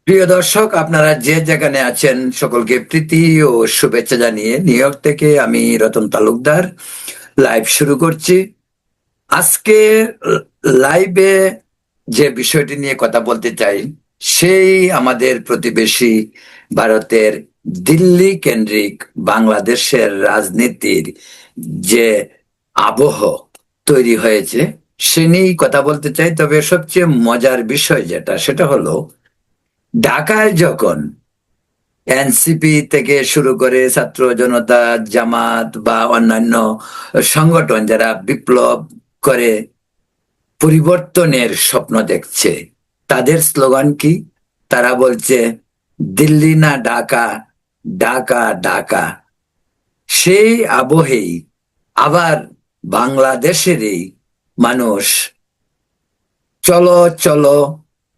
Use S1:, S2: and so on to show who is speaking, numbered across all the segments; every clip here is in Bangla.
S1: প্রিয় দর্শক, আপনারা যে যেখানে আছেন সকলকে প্রীতি ও শুভেচ্ছা জানিয়ে নিউ ইয়র্ক থেকে আমি রতন তালুকদার লাইভ শুরু করছি। আজকে লাইভে যে বিষয়টি নিয়ে কথা বলতে চাই, সেই আমাদের প্রতিবেশী ভারতের দিল্লি কেন্দ্রিক বাংলাদেশের রাজনীতির যে আবহ তৈরি হয়েছে সে নিয়েই কথা বলতে চাই। তবে সবচেয়ে মজার বিষয় সেটা হলো, ঢাকায় যখন এনসিপি থেকে শুরু করে ছাত্র জনতা, জামাত বা অন্যান্য সংগঠন যারা বিপ্লব করে পরিবর্তনের স্বপ্ন দেখছে, তাদের স্লোগান কি? তারা বলছে দিল্লি না ঢাকা, ঢাকা ঢাকা। সেই আবহেই আবার বাংলাদেশেরই মানুষ চলো চলো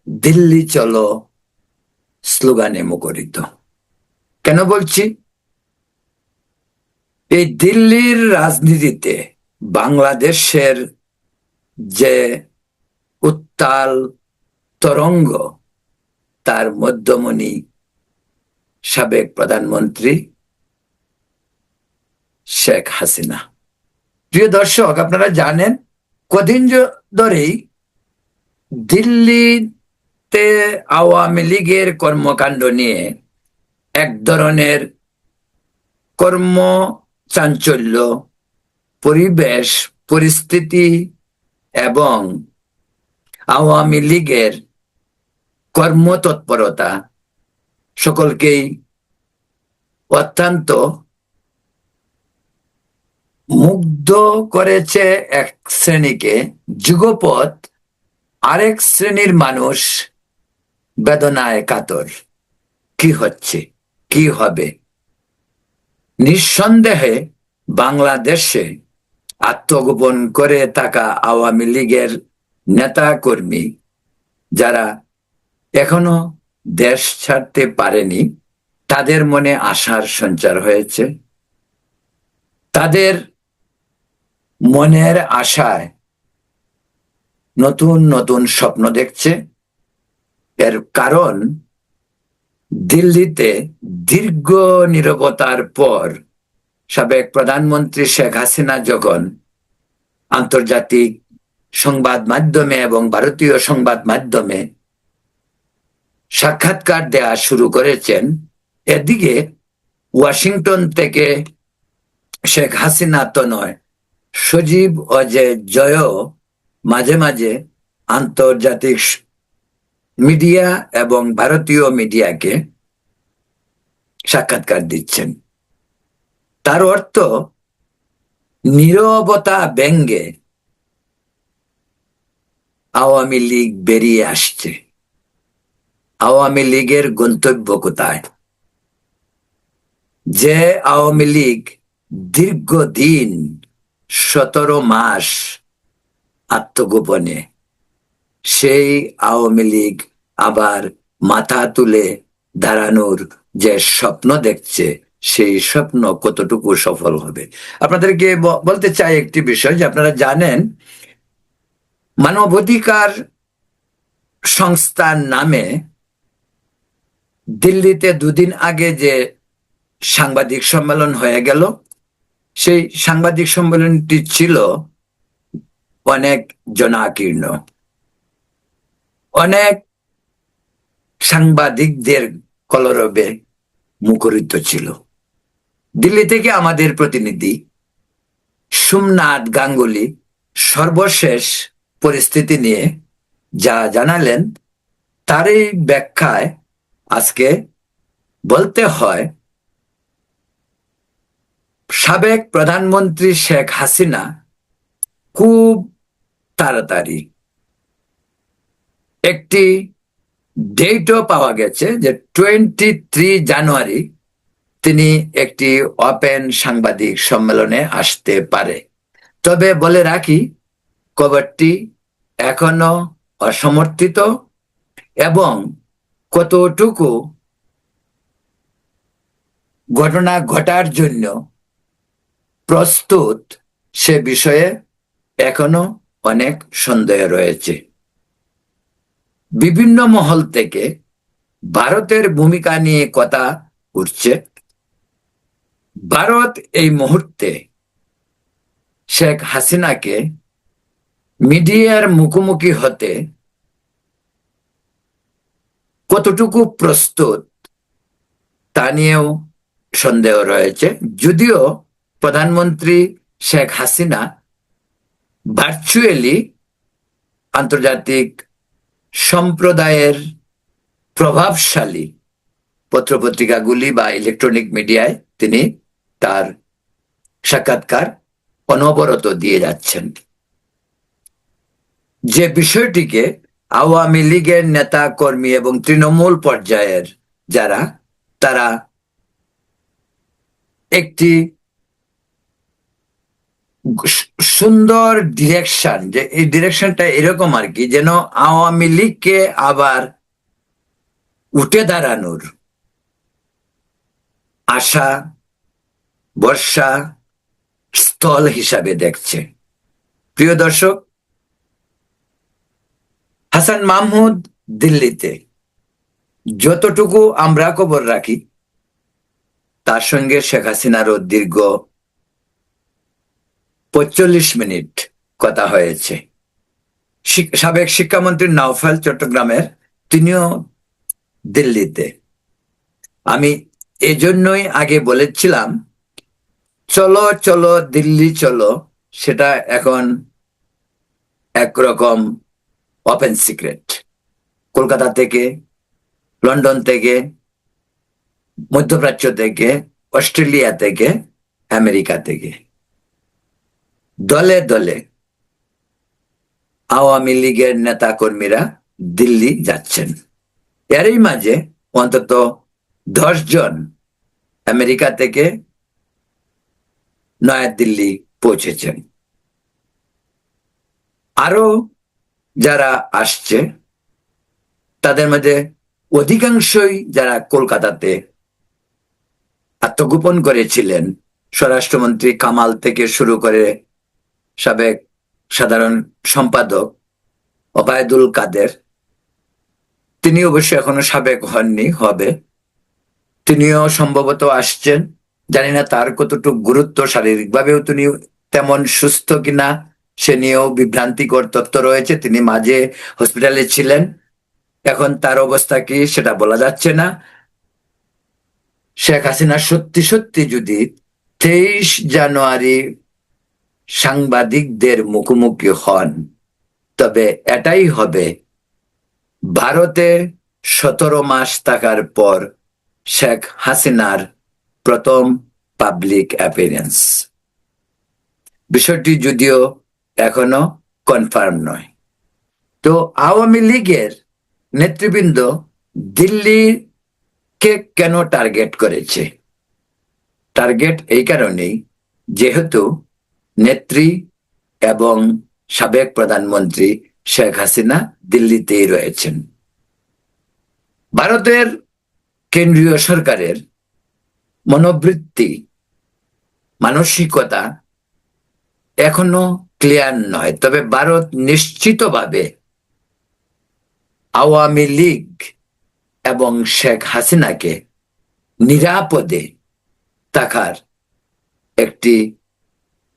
S1: দিল্লি চলো স্লোগানে মুখরিত। কেন বলছি? এই দিল্লির রাজনীতিতে বাংলাদেশের যে উত্তাল তরঙ্গ, তার মধ্যমণি সাবেক প্রধানমন্ত্রী শেখ হাসিনা। প্রিয় দর্শক, আপনারা জানেন কদিন ধরেই দিল্লিতে আওয়ামী লীগের কর্মকাণ্ড নিয়ে এক ধরনের কর্ম চাঞ্চল্য, পরিবেশ, পরিস্থিতি এবং আওয়ামী লীগের কর্মতৎপরতা সকলকেই অত্যন্ত মুগ্ধ করেছে এক শ্রেণীকে। যুগপৎ আরেক শ্রেণীর মানুষ বেদনায় কাতর। কি হচ্ছে, কি হবে? নিঃসন্দেহে বাংলাদেশে আত্মগোপন করে থাকা আওয়ামী লীগের নেতা কর্মী যারা এখনো দেশ ছাড়তে পারেনি, তাদের মনে আশার সঞ্চার হয়েছে। তাদের মনের আশায় নতুন নতুন স্বপ্ন দেখছে। এর কারণ, দিল্লিতে দীর্ঘ নীরবতার পর সাবেক প্রধানমন্ত্রী শেখ হাসিনা যখন আন্তর্জাতিক সংবাদ মাধ্যমে এবং ভারতীয় সংবাদ মাধ্যমে সাক্ষাৎকার দেওয়া শুরু করেছেন, এদিকে ওয়াশিংটন থেকে শেখ হাসিনা তো নয়, সজীব অজয় জয় মাঝে মাঝে আন্তর্জাতিক মিডিয়া এবং ভারতীয় মিডিয়াকে সাক্ষাৎকার দিচ্ছেন। তার অর্থ, নীরবতা ব্যঙ্গে আওয়ামী লীগ বেরিয়ে আসছে। আওয়ামী লীগের গন্তব্য কোথায়? যে আওয়ামী লীগ দীর্ঘদিন 17 মাস আত্মগোপনে, সেই আওয়ামী লীগ আবার মাথা তুলে দাঁড়ানোর যে স্বপ্ন দেখছে, সেই স্বপ্ন কতটুকু সফল হবে? আপনাদেরকে বলতে চাই একটি বিষয়, যে আপনারা জানেন মানবাধিকার সংস্থার নামে দিল্লিতে দুদিন আগে যে সাংবাদিক সম্মেলন হয়ে গেল, সেই সাংবাদিক সম্মেলনটি ছিল অনেক জনাকীর্ণ। অনেক সাংবাদিকদের কলরবে মুখরিত ছিল। দিল্লি থেকে আমাদের প্রতিনিধি সোমনাথ গাঙ্গুলি সর্বশেষ পরিস্থিতি নিয়ে যা জানালেন, তারই ব্যাখ্যায় আজকে বলতে হয়, সাবেক প্রধানমন্ত্রী শেখ হাসিনা খুব তাড়াতাড়ি একটি ডেটও পাওয়া গেছে যে 23 জানুয়ারি তিনি একটি ওপেন সাংবাদিক সম্মেলনে আসতে পারে। তবে বলে রাখি, খবরটি এখনো অসমর্থিত এবং কতটুকু ঘটনা ঘটার জন্য প্রস্তুত সে বিষয়ে এখনো অনেক সন্দেহ রয়েছে। বিভিন্ন মহল থেকে ভারতের ভূমিকা নিয়ে কথা উঠছে। ভারত এই মুহূর্তে শেখ হাসিনাকে মিডিয়ার মুখোমুখি হতে কতটুকু প্রস্তুত তা নিয়েও সন্দেহ রয়েছে। যদিও প্রধানমন্ত্রী শেখ হাসিনা ভার্চুয়ালি আন্তর্জাতিক সম্প্রদায়ের প্রভাবশালী পত্রপত্রিকাগুলি বা ইলেকট্রনিক মিডিয়ায় তিনি তার সাক্ষাৎকার অনবরত দিয়ে যাচ্ছেন, যে বিষয়টিকে আওয়ামী লীগের নেতা কর্মী এবং তৃণমূল পর্যায়ের যারা, তারা একটি সুন্দর ডিরেকশন, যে এই ডিরেকশনটা এরকম আর কি, যেন আওয়ামী লীগকে আবার উঠে দাঁড়ানোর আশা বর্ষা স্থল হিসাবে দেখছে। প্রিয় দর্শক, হাসান মাহমুদ দিল্লিতে যতটুকু আমরা খবর রাখি, তার সঙ্গে শেখ হাসিনারও দীর্ঘ ৪৫ মিনিট কথা হয়েছে। সাবেক শিক্ষামন্ত্রী নাওফেল চট্টগ্রামের, তিনিও দিল্লিতে। আমি এজন্যই আগে বলেছিলাম চলো চলো দিল্লি চলো, সেটা এখন একরকম ওপেন সিক্রেট। কলকাতা থেকে, লন্ডন থেকে, মধ্যপ্রাচ্য থেকে, অস্ট্রেলিয়া থেকে, আমেরিকা থেকে দলে দলে আওয়ামী লীগের নেতা কর্মীরা দিল্লি যাচ্ছেন। এরই মাঝে অন্তত 10 জন আমেরিকা থেকে নয়াদিল্লি পৌঁছেছেন। আরো যারা আসছে তাদের মধ্যে অধিকাংশই যারা কলকাতাতে আত্মগোপন করেছিলেন, স্বরাষ্ট্রমন্ত্রী কামাল থেকে শুরু করে সাবেক সাধারণ সম্পাদক ওবায়দুল কাদের, তিনি অবশ্য এখনো সাবেক হননি, হবে, তিনিও সম্ভবত আসছেন। জানি না তার কতটুকু গুরুত্ব, শারীরিকভাবেও তিনি তেমন সুস্থ কিনা সে নিয়েও বিভ্রান্তিকর তথ্য রয়েছে। তিনি মাঝে হসপিটালে ছিলেন, এখন তার অবস্থা কি সেটা বলা যাচ্ছে না। শেখ হাসিনা সত্যি সত্যি যদি 23 জানুয়ারি সাংবাদিকদের মুখোমুখি হন, তবে এটাই হবে ভারতে 17 মাস থাকার পর শেখ হাসিনার প্রথম পাবলিক অ্যাপিয়ারেন্স। বিষয়টি যদিও এখনো কনফার্ম নয়। তো আওয়ামী লীগের নেতৃবৃন্দ দিল্লিকে কেন টার্গেট করেছে? টার্গেট এই কারণেই, যেহেতু নেত্রী এবং সাবেক প্রধানমন্ত্রী শেখ হাসিনা দিল্লিতেই রয়েছেন। ভারতের কেন্দ্রীয় সরকারের মনোবৃত্তি, মানসিকতা এখনো ক্লিয়ার নয়, তবে ভারত নিশ্চিতভাবে আওয়ামী লীগ এবং শেখ হাসিনাকে নিরাপদে থাকার একটি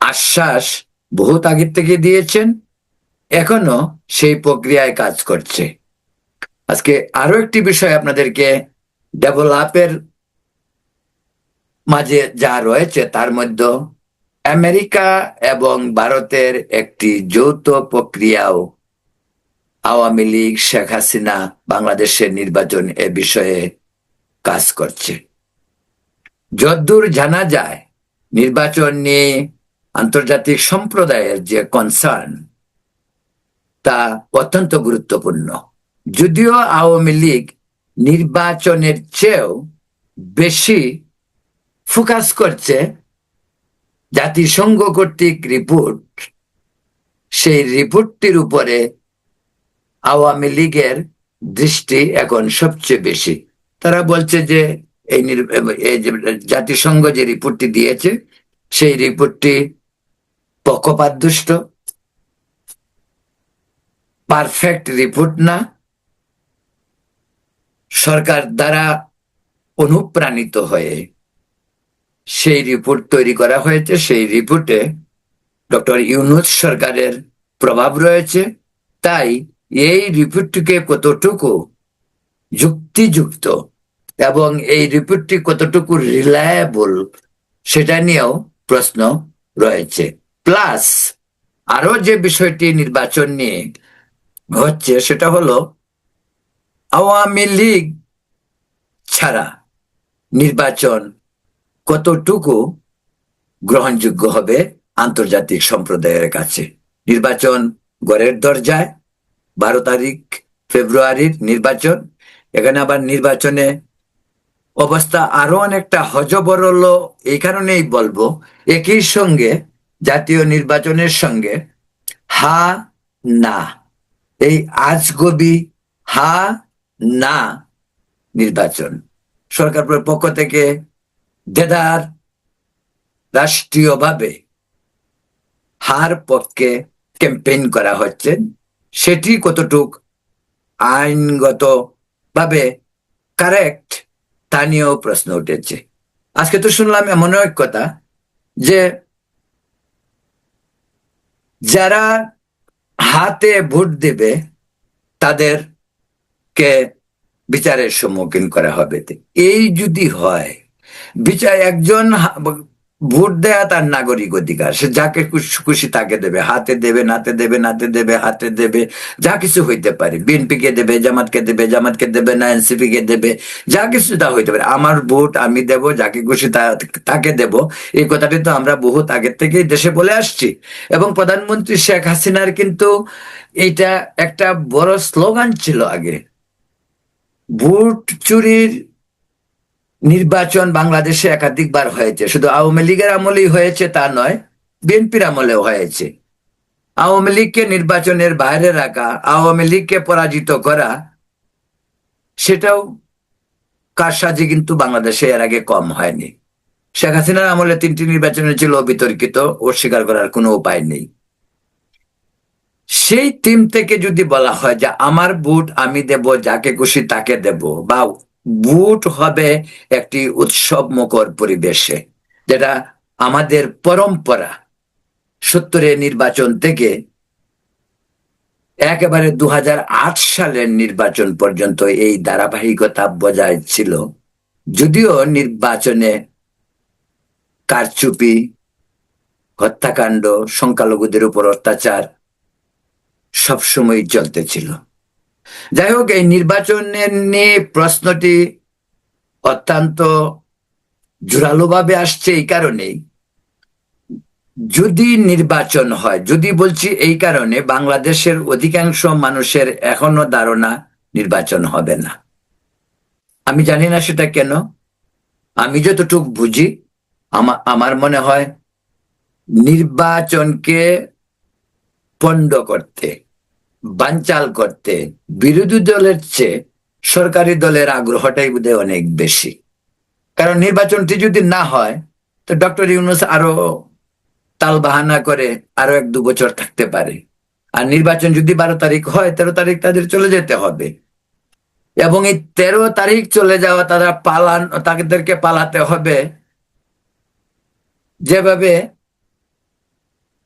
S1: আশ্বাস বহুত আগে থেকে দিয়েছেন, এখনো সেই প্রক্রিয়ায় কাজ করছে। আজকে আরো একটি বিষয় আপনাদেরকে ডেভেলপের মাঝে যা রয়েছে তার মধ্যে আমেরিকা এবং ভারতের একটি যৌথ প্রক্রিয়াও আওয়ামী লীগ, শেখ হাসিনা, বাংলাদেশের নির্বাচন এ বিষয়ে কাজ করছে। যতদূর জানা যায়, নির্বাচন নিয়ে আন্তর্জাতিক সম্প্রদায়ের যে কনসার্ন তা অত্যন্ত গুরুত্বপূর্ণ। যদিও আওয়ামী লীগ নির্বাচনের চেয়েও বেশি ফোকাস করছে জাতিসংঘ কর্তৃক রিপোর্ট, সেই রিপোর্টটির উপরে আওয়ামী লীগের দৃষ্টি এখন সবচেয়ে বেশি। তারা বলছে যে এই জাতিসংঘ যে রিপোর্টটি দিয়েছে সেই রিপোর্টটি পক্ষপাতদুষ্ট, পারফেক্ট রিপোর্ট না, সরকার দ্বারা অনুপ্রাণিত হয়ে সেই রিপোর্ট তৈরি করা হয়েছে। সেই রিপোর্টে ডক্টর ইউনূস সরকারের প্রভাব রয়েছে। তাই এই রিপোর্টটিকে কতটুকু যুক্তিযুক্ত এবং এই রিপোর্টটি কতটুকু রিলায়েবল সেটা নিয়েও প্রশ্ন রয়েছে। প্লাস আরো যে বিষয়টি নির্বাচন নিয়ে হচ্ছে সেটা হলো আওয়ামী লীগ ছাড়া নির্বাচন কতটুকু গ্রহণযোগ্য হবে আন্তর্জাতিক সম্প্রদায়ের কাছে। নির্বাচন ঘরের দরজায়, 12 তারিখ ফেব্রুয়ারির নির্বাচন। এখানে আবার নির্বাচনে অবস্থা আরো অনেকটা হযবরল। এই কারণেই বলবো, একই সঙ্গে জাতীয় নির্বাচনের সঙ্গে হা না, এই আজগবি হা না নির্বাচন সরকারের পক্ষ থেকে দেদার রাষ্ট্রীয়ভাবে হার পক্ষে ক্যাম্পেইন করা হচ্ছে, সেটি কতটুক আইনগত ভাবে কারেক্ট তা নিয়েও প্রশ্ন উঠেছে। আজকে তো শুনলাম এমন এক কথা যে যারা হাতে ভোট দেবে তাদেরকে বিচারের সম্মুখীন করা হবে। এই যদি হয়, বিচার একজন ভোট দেয়া তার নাগরিক অধিকার, সে যাকে খুশি তাকে দেবে, হাতে দেবে, নাতে দেবে, নাতে দেবে, হাতে দেবে, যা কিছু হইতে পারে। বিএনপি কে দেবে, জামাতকে দেবে, জামাতকে দেবে না, এনসিপি কে দেবে, যা কিছু তা হইতে পারে। আমার ভোট আমি দেব, যাকে খুশি তাকে দেব, এই কথাটি তো আমরা বহুত আগের থেকেই দেশে বলে আসছি। এবং প্রধানমন্ত্রী শেখ হাসিনার কিন্তু এইটা একটা বড় স্লোগান ছিল আগে। ভোট চুরির নির্বাচন বাংলাদেশে একাধিকবার হয়েছে, শুধু আওয়ামী লীগের আমলেই হয়েছে তা নয়, বিএনপির আমলেও হয়েছে। আওয়ামী লীগকে নির্বাচনের বাইরে রাখা, আওয়ামী লীগকে পরাজিত করা, সেটাও কারসাজি কিন্তু বাংলাদেশে এর আগে কম হয়নি। শেখ হাসিনার আমলে 3টি নির্বাচনের ছিল বিতর্কিত, অস্বীকার করার কোনো উপায় নেই। সেই টিম থেকে যদি বলা হয় যে আমার ভোট আমি দেব, যাকে খুশি তাকে দেব, বা ভোট হবে একটি উৎসব মুখর পরিবেশে, যেটা আমাদের পরম্পরা 70-এর নির্বাচন থেকে একেবারে 2008 সালের নির্বাচন পর্যন্ত এই ধারাবাহিকতা বজায় ছিল। যদিও নির্বাচনে কারচুপি, হত্যাকাণ্ড, সংখ্যালঘুদের উপর অত্যাচার সবসময় চলতেছিল। যাই হোক, এই নির্বাচনের নিয়ে প্রশ্নটি অত্যন্ত জোরালোভাবে আসছে এই কারণেই, যদি নির্বাচন হয়, যদি বলছি এই কারণে বাংলাদেশের অধিকাংশ মানুষের এখনো ধারণা নির্বাচন হবে না। আমি জানি না সেটা কেন। আমি যতটুকু বুঝি, আমার মনে হয় নির্বাচনকে পণ্ড করতে, বানচাল করতে বিরোধী দলের চেয়ে সরকারি দলের আগ্রহটাই বোধহয় অনেক বেশি। কারণ নির্বাচনটি যদি না হয় তো ডক্টর ইউনূস আরো তাল বাহানা করে আরো 1-2 বছর থাকতে পারে। আর নির্বাচন যদি 12 তারিখ হয়, 13 তারিখ তাদের চলে যেতে হবে। এবং এই 13 তারিখ চলে যাওয়া, তাদেরকে পালাতে হবে যেভাবে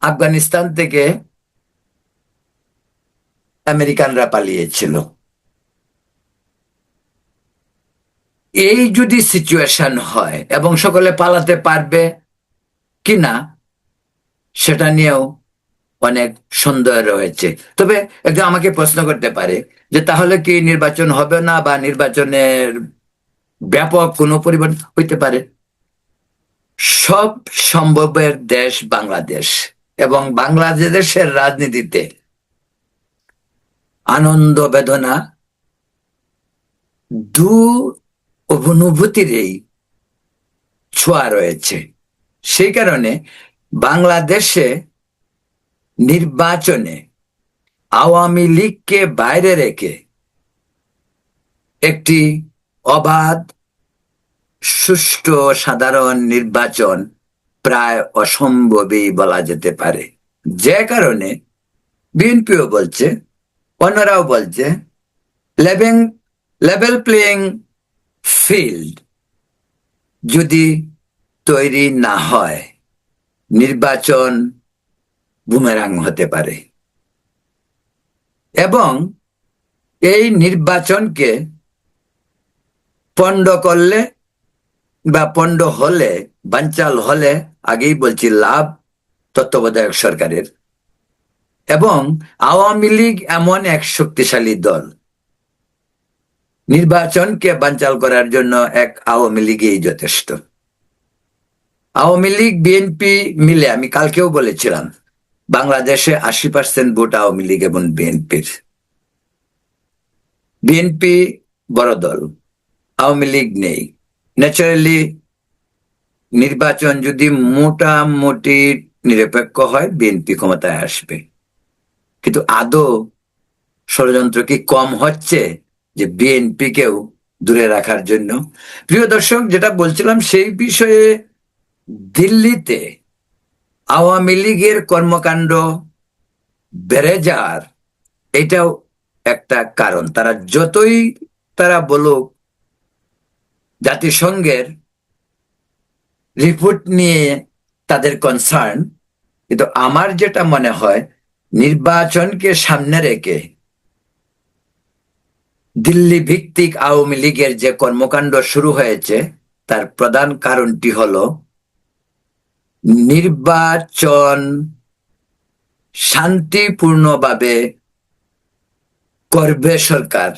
S1: আফগানিস্তান থেকে আমেরিকানরা পালিয়েছিল। এই যদি সিচুয়েশন হয় এবং সকলে পালাতে পারবে কিনা সেটা নিয়েও অনেক সন্দেহ রয়েছে। তবে একজন আমাকে প্রশ্ন করতে পারে যে তাহলে কি নির্বাচন হবে না, বা নির্বাচনের ব্যাপক কোনো পরিবর্তন হইতে পারে? সব সম্ভবের দেশ বাংলাদেশ, এবং বাংলাদেশের রাজনীতিতে আনন্দ বেদনা দু অনুভূতিরই ছোঁয়া রয়েছে। সেই কারণে বাংলাদেশে নির্বাচনে আওয়ামী লীগকে বাইরে রেখে একটি অবাধ, সুষ্ঠু, সাধারণ নির্বাচন প্রায় অসম্ভবই বলা যেতে পারে। যে কারণে বিএনপিও বলছে, অন্যরাও বলছে, লেভেল প্লেইং ফিল্ড যদি তৈরি না হয়, নির্বাচন বুমেরাং হতে পারে এবং এই নির্বাচনকে পণ্ড করলে বা পণ্ড হলে, বানচাল হলে, আগেই বলছি লাভ তত্ত্বাবধায়ক সরকারের। এবং আওয়ামী লীগ এমন এক শক্তিশালী দল, নির্বাচনকে বানচাল করার জন্য এক আওয়ামী লীগই যথেষ্ট। আওয়ামী লীগ বিএনপি মিলে, আমি কালকেও বলেছিলাম, বাংলাদেশে 80% ভোট আওয়ামী লীগ এবং বিএনপির। বিএনপি বড় দল, আওয়ামী লীগ নেই। ন্যাচারালি নির্বাচন যদি মোটামুটি নিরপেক্ষ হয়, বিএনপি ক্ষমতায় আসবে। কিন্তু আদৌ ষড়যন্ত্র কি কম হচ্ছে যে বিএনপি কেও দূরে রাখার জন্য? প্রিয় দর্শক, যেটা বলছিলাম সেই বিষয়ে, দিল্লিতে আওয়ামী লীগের কর্মকাণ্ড বেড়ে যাওয়ার এটাও একটা কারণ। তারা যতই বলুক জাতিসংঘের রিপোর্ট নিয়ে তাদের কনসার্ন, কিন্তু আমার যেটা মনে হয়, নির্বাচনকে সামনে রেখে দিল্লি ভিত্তিক আওয়ামী লীগের যে কর্মকাণ্ড শুরু হয়েছে, তার প্রধান কারণটি হলো নির্বাচন শান্তিপূর্ণভাবে করবে সরকার,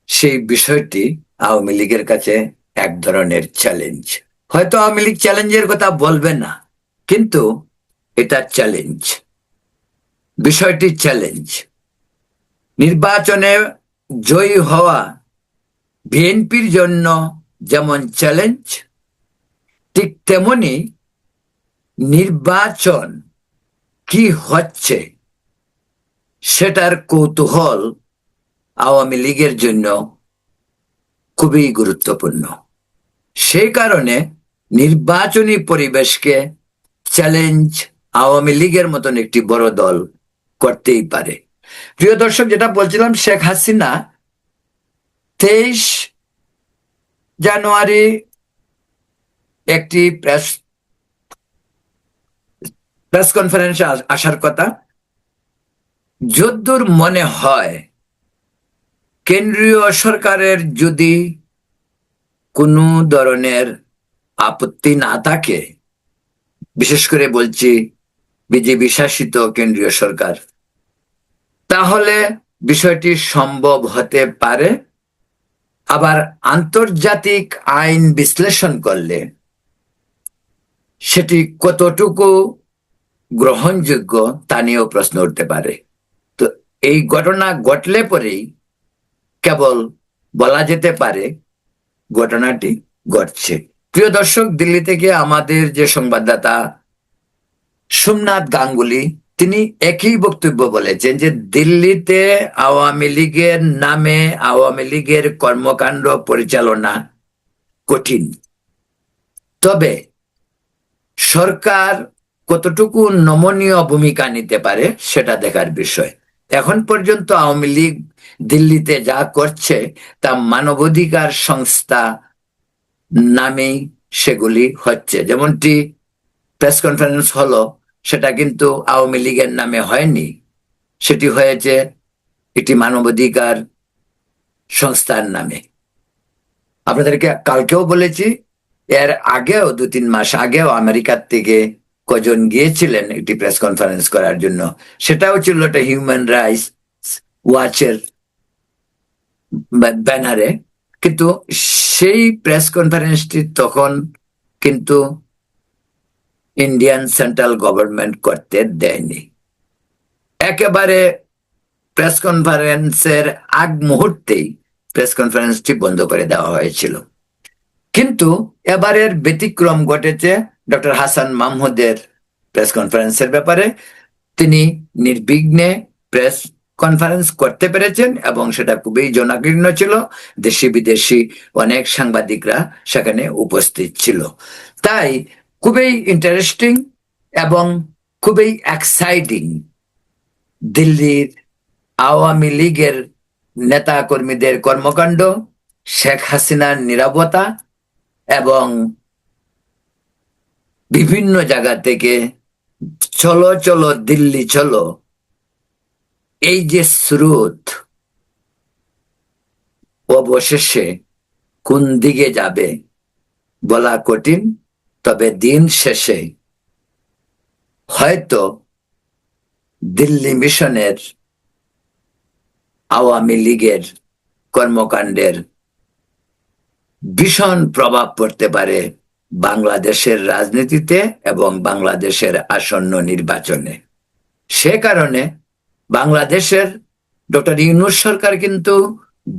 S1: সেই বিষয়টি আওয়ামী লীগের কাছে এক ধরনের চ্যালেঞ্জ। হয়তো আওয়ামী লীগ চ্যালেঞ্জের কথা বলবে না, কিন্তু এটা চ্যালেঞ্জ, বিষয়টি চ্যালেঞ্জ। নির্বাচনে জয়ী হওয়া বিএনপির জন্য যেমন চ্যালেঞ্জ, ঠিক তেমনি নির্বাচন কি হচ্ছে সেটার কৌতূহল আওয়ামী লীগের জন্য খুবই গুরুত্বপূর্ণ। সেই কারণে নির্বাচনী পরিবেশকে চ্যালেঞ্জ আওয়ামী লীগের মতন একটি বড় দল করতেই পারে। প্রিয় দর্শক, যেটা বলছিলাম, শেখ হাসিনা 23 জানুয়ারি একটি প্রেস কনফারেন্সে আসার কথা। যদ্দূর মনে হয়, কেন্দ্রীয় সরকারের যদি কোনো ধরনের আপত্তি না থাকে, বিশেষ করে বলছি বিজেপি শাসিত কেন্দ্রীয় সরকার, তাহলে বিষয়টি সম্ভব হতে পারে। আবার আন্তর্জাতিক আইন বিশ্লেষণ করলে সেটি কতটুকু গ্রহণযোগ্য তা নিয়েও প্রশ্ন উঠতে পারে। তো এই ঘটনা ঘটলে পরেই কেবল বলা যেতে পারে ঘটনাটি ঘটছে। প্রিয় দর্শক, দিল্লি থেকে আমাদের যে সংবাদদাতা সোমনাথ গাঙ্গুলি, তিনি একই বক্তব্য বলেছেন যে দিল্লিতে আওয়ামী লীগের নামে আওয়ামী লীগের কর্মকাণ্ড পরিচালনা কঠিন, তবে সরকার কতটুকু নমনীয় ভূমিকা নিতে পারে সেটা দেখার বিষয়। এখন পর্যন্ত আওয়ামী লীগ দিল্লিতে যা করছে তা মানবাধিকার সংস্থা নামেই সেগুলি হচ্ছে। যেমনটি প্রেস কনফারেন্স হলো, সেটা কিন্তু আওয়ামী লীগের নামে হয়নি, সেটি হয়েছে একটি মানবাধিকার সংস্থার নামে। আপনাদেরকে কালকেও বলেছি, এর আগেও 2-3 মাস আগেও আমেরিকার থেকে কজন গিয়েছিলেন একটি প্রেস কনফারেন্স করার জন্য, সেটাও ছিল একটা হিউম্যান রাইটস ওয়াচের ব্যানারে। কিন্তু সেই প্রেস কনফারেন্সটি তখন কিন্তু ইন্ডিয়ান সেন্ট্রাল গভর্নমেন্ট করতে দেয়নি। একেবারে প্রেস কনফারেন্সের আগ মুহূর্তেই প্রেস কনফারেন্সটি বন্ধ করে দেওয়া হয়েছিল। কিন্তু এবারের ব্যতিক্রম ঘটেছে ডক্টর হাসান মাহমুদের প্রেস কনফারেন্সের ব্যাপারে। তিনি নির্বিঘ্নে প্রেস কনফারেন্স করতে পেরেছেন এবং সেটা খুবই জনাকীর্ণ ছিল। দেশি বিদেশি অনেক সাংবাদিকরা সেখানে উপস্থিত ছিল। তাই খুবই ইন্টারেস্টিং এবং খুবই এক্সাইটিং দিল্লির আওয়ামী লীগের নেতা কর্মীদের কর্মকাণ্ড, শেখ হাসিনার নীরবতা এবং বিভিন্ন জায়গা থেকে চলো চলো দিল্লি চলো, এই যে স্রোত অবশেষে কোন দিকে যাবে বলা কঠিন। তবে দিন শেষে হয়তো দিল্লি মিশনের আওয়ামী লীগের কর্মকাণ্ডের ভীষণ প্রভাব পড়তে পারে বাংলাদেশের রাজনীতিতে এবং বাংলাদেশের আসন্ন নির্বাচনে। সে কারণে বাংলাদেশের ডক্টর ইউনূস সরকার কিন্তু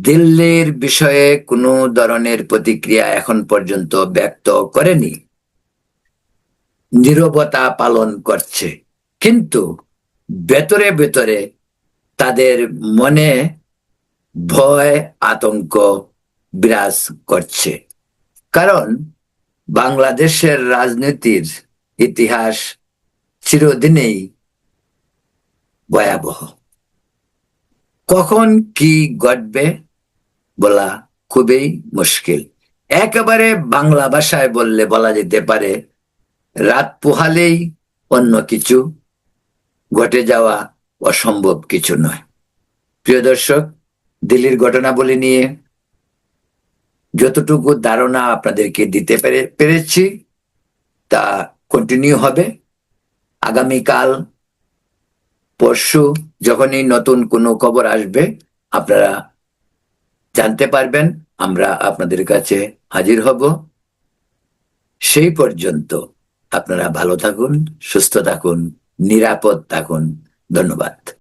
S1: দিল্লির বিষয়ে কোনো ধরনের প্রতিক্রিয়া এখন পর্যন্ত ব্যক্ত করেনি, নীরবতা পালন করছে। কিন্তু ভেতরে ভেতরে তাদের মনে ভয় আতঙ্ক বিরাজ করছে, কারণ বাংলাদেশের রাজনীতির ইতিহাস চিরদিনেই ভয়াবহ। কখন কি ঘটবে বলা খুবই মুশকিল। একেবারে বাংলা ভাষায় বললে বলা যেতে পারে, রাত পোহালেই অন্য কিছু ঘটে যাওয়া অসম্ভব কিছু নয়। প্রিয় দর্শক, দিল্লির ঘটনাবলী নিয়ে যতটুকু ধারণা আপনাদেরকে দিতে পেরেছি তা কন্টিনিউ হবে। আগামীকাল পরশু যখনই নতুন কোনো খবর আসবে আপনারা জানতে পারবেন, আমরা আপনাদের কাছে হাজির হব। সেই পর্যন্ত আপনারা ভালো থাকুন, সুস্থ থাকুন, নিরাপদ থাকুন। ধন্যবাদ।